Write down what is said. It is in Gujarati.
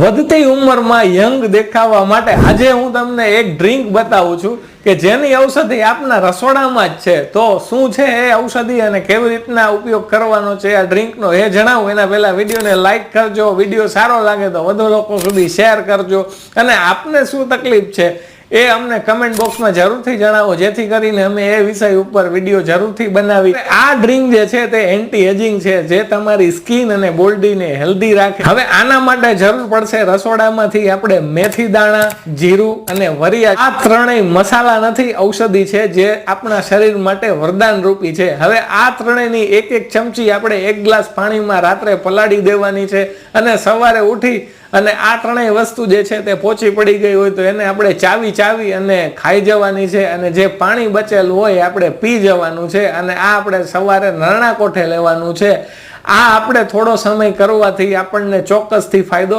વધતી ઉંમરમાં યંગ દેખાવા માટે આજે હું તમને એક ડ્રિંક બતાવું છું કે જેની ઔષધિ આપના રસોડામાં જ છે. તો શું છે એ ઔષધિ અને કેવી રીતના ઉપયોગ કરવાનો છે આ ડ્રિંકનો એ જણાવું. એના પહેલા વિડીયોને લાઈક કરજો, વિડીયો સારો લાગે તો વધુ લોકો સુધી શેર કરજો અને આપને શું તકલીફ છે એ અમને કમેન્ટ બોક્સમાં જરૂરથી જણાવો, જેથી કરીને અમે એ વિષય ઉપર વિડીયો જરૂરથી બનાવી. આ ડ્રિંક જે છે તે એન્ટી એજિંગ છે, જે તમારી સ્કિન અને બોડીને હેલ્ધી રાખે. હવે આના માટે જરૂર પડશે રસોડામાંથી આપણે મેથી દાણા, જીરું અને વરિયા. આ ત્રણેય મસાલા નથી, ઔષધિ છે જે આપણા શરીર માટે વરદાન રૂપી છે. હવે આ ત્રણેયની એક એક ચમચી આપણે એક ગ્લાસ પાણીમાં રાત્રે પલાળી દેવાની છે અને સવારે ઉઠી અને આ ત્રણેય વસ્તુ જે છે તે પોચી પડી ગઈ હોય તો એને આપણે ચાવી અને ખાઈ જવાની છે અને જે પાણી બચેલું હોય આપણે પી જવાનું છે. અને આ આપણે સવારે નરણા કોઠે લેવાનું છે. આ આપણે થોડો સમય કરવાથી આપણને ચોક્કસથી ફાયદો